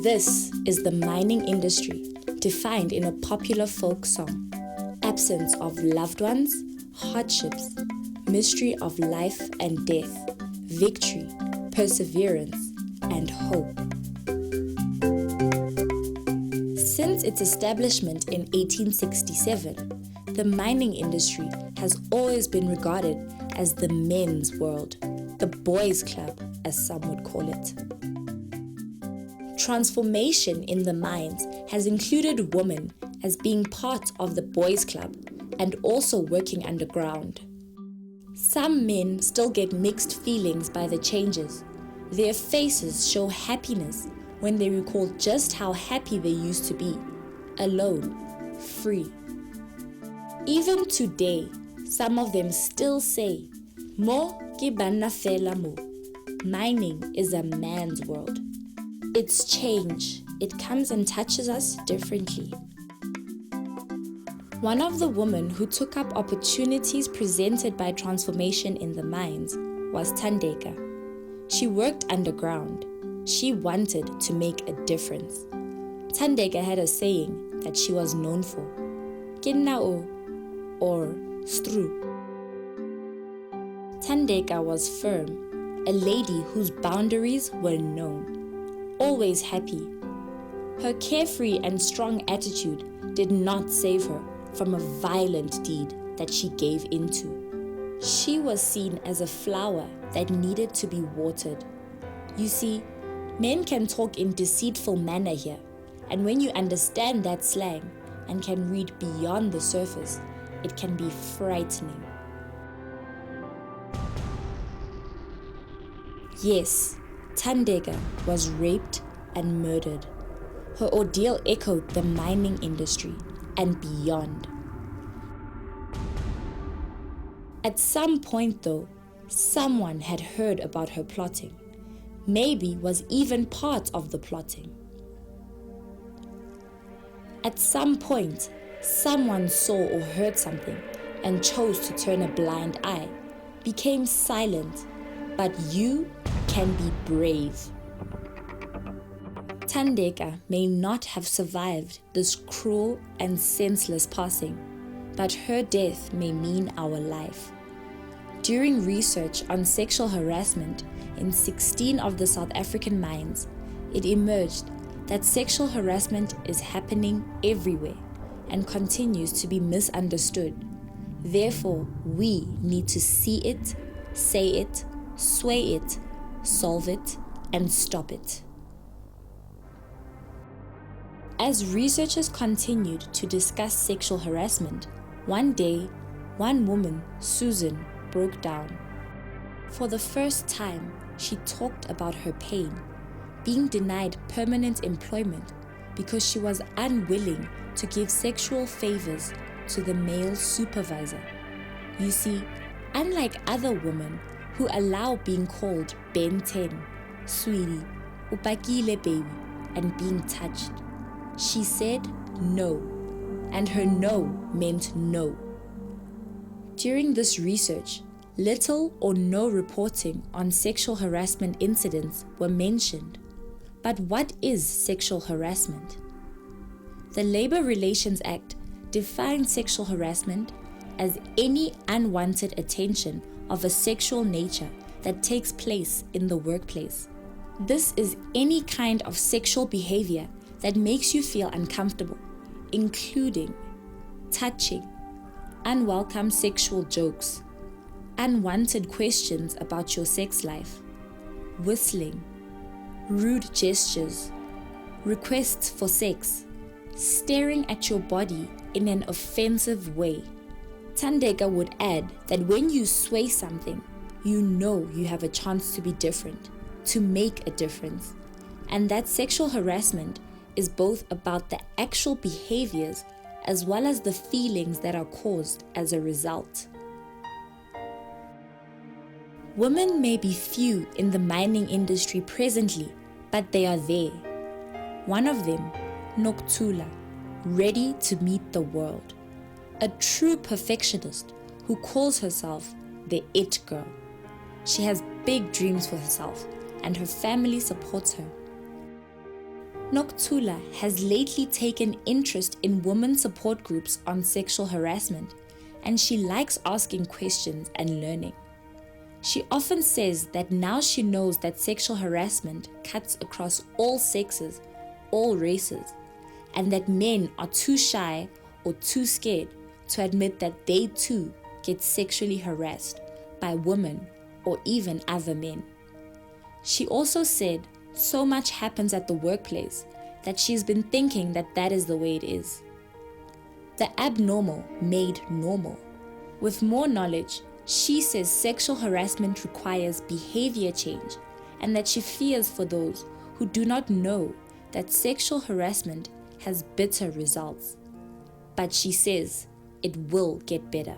This is the mining industry, defined in a popular folk song. Absence of loved ones, hardships, mystery of life and death, victory, perseverance, and hope. Since its establishment in 1867, the mining industry has always been regarded as the men's world, the boys' club, as some would call it. Transformation in the mines has included women as being part of the boys' club and also working underground. Some men still get mixed feelings by the changes. Their faces show happiness when they recall just how happy they used to be, alone, free. Even today, some of them still say, "Mo ke banna fela mo." Mining is a man's world. It's change. It comes and touches us differently. One of the women who took up opportunities presented by transformation in the mines was Thandeka. She worked underground. She wanted to make a difference. Thandeka had a saying that she was known for, "Kinnao," or "stru." Thandeka was firm, a lady whose boundaries were known. Always happy. Her carefree and strong attitude did not save her from a violent deed that she gave into. She was seen as a flower that needed to be watered. You see, men can talk in deceitful manner here, and when you understand that slang and can read beyond the surface, it can be frightening. Yes, Thandeka was raped and murdered. Her ordeal echoed the mining industry and beyond. At some point though, someone had heard about her plotting, maybe was even part of the plotting. At some point, someone saw or heard something and chose to turn a blind eye, became silent, but you can be brave. Thandeka may not have survived this cruel and senseless passing, but her death may mean our life. During research on sexual harassment in 16 of the South African mines, it emerged that sexual harassment is happening everywhere and continues to be misunderstood. Therefore, we need to see it, say it, sway it, solve it, and stop it. As researchers continued to discuss sexual harassment, one day, one woman, Susan, broke down. For the first time, she talked about her pain, being denied permanent employment because she was unwilling to give sexual favors to the male supervisor. You see, unlike other women who allow being called Ben 10, sweetie, upakile baby, and being touched, she said no, and her no meant no. During this research, little or no reporting on sexual harassment incidents were mentioned. But what is sexual harassment? The Labor Relations Act defines sexual harassment as any unwanted attention of a sexual nature that takes place in the workplace. This is any kind of sexual behavior that makes you feel uncomfortable, including touching, unwelcome sexual jokes, unwanted questions about your sex life, whistling, rude gestures, requests for sex, staring at your body in an offensive way. Thandeka would add that when you sway something, you know you have a chance to be different, to make a difference, and that sexual harassment is both about the actual behaviors as well as the feelings that are caused as a result. Women may be few in the mining industry presently, but they are there. One of them, Nokuthula, ready to meet the world. A true perfectionist who calls herself the it girl. She has big dreams for herself and her family supports her. Nokuthula has lately taken interest in women support groups on sexual harassment, and she likes asking questions and learning. She often says that now she knows that sexual harassment cuts across all sexes, all races, and that men are too shy or too scared to admit that they too get sexually harassed by women or even other men. She also said so much happens at the workplace that she's been thinking that that is the way it is. The abnormal made normal. With more knowledge, she says sexual harassment requires behavior change and that she fears for those who do not know that sexual harassment has bitter results. But she says it will get better.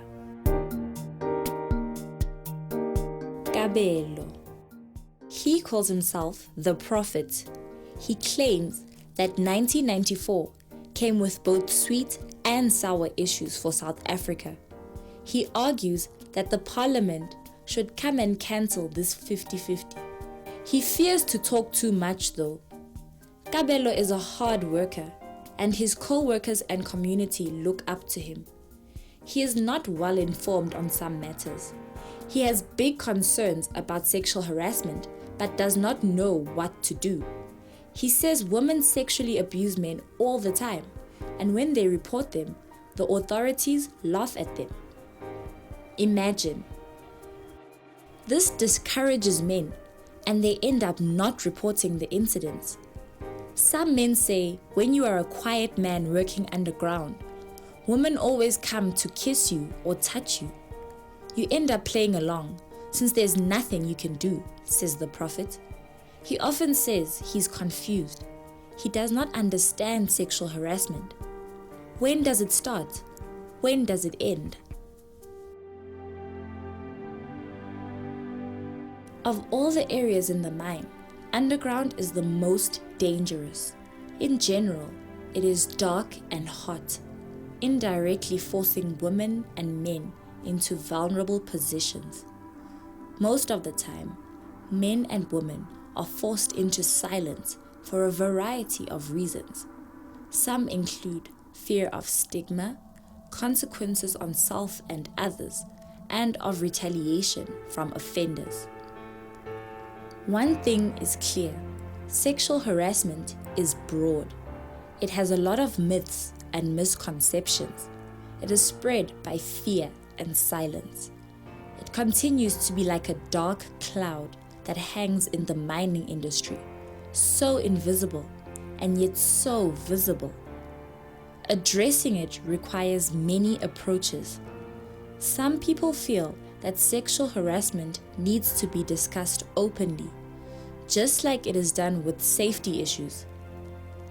Kabelo. He calls himself the prophet. He claims that 1994 came with both sweet and sour issues for South Africa. He argues that the parliament should come and cancel this 50-50. He fears to talk too much though. Kabelo is a hard worker, and his co-workers and community look up to him. He is not well informed on some matters. He has big concerns about sexual harassment, but does not know what to do. He says women sexually abuse men all the time, and when they report them, the authorities laugh at them. Imagine. This discourages men, and they end up not reporting the incidents. Some men say when you are a quiet man working underground, women always come to kiss you or touch you. You end up playing along, since there's nothing you can do, says the prophet. He often says he's confused. He does not understand sexual harassment. When does it start? When does it end? Of all the areas in the mine, underground is the most dangerous. In general, it is dark and hot, indirectly forcing women and men into vulnerable positions. Most of the time, men and women are forced into silence for a variety of reasons. Some include fear of stigma, consequences on self and others, and of retaliation from offenders. One thing is clear: sexual harassment is broad. It has a lot of myths and misconceptions. It is spread by fear and silence. It continues to be like a dark cloud that hangs in the mining industry, so invisible and yet so visible. Addressing it requires many approaches. Some people feel that sexual harassment needs to be discussed openly, just like it is done with safety issues.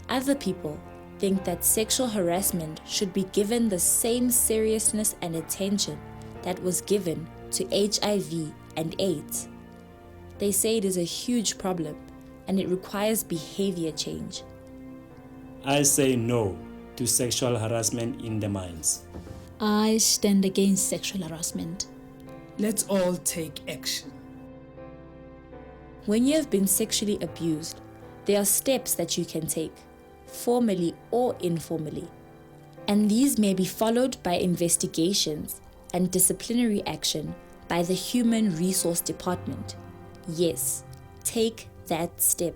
Other people think that sexual harassment should be given the same seriousness and attention that was given to HIV and AIDS. They say it is a huge problem and it requires behavior change. I say no to sexual harassment in the mines. I stand against sexual harassment. Let's all take action. When you have been sexually abused, there are steps that you can take, formally or informally, and these may be followed by investigations and disciplinary action by the Human Resource Department. Yes, take that step.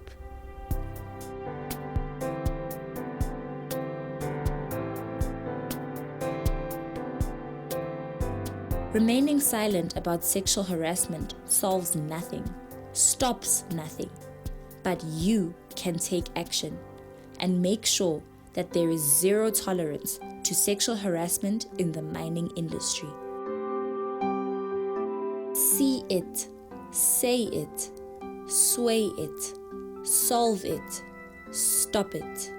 Remaining silent about sexual harassment solves nothing, stops nothing, but you can take action and make sure that there is zero tolerance to sexual harassment in the mining industry. See it, say it, sway it, solve it, stop it.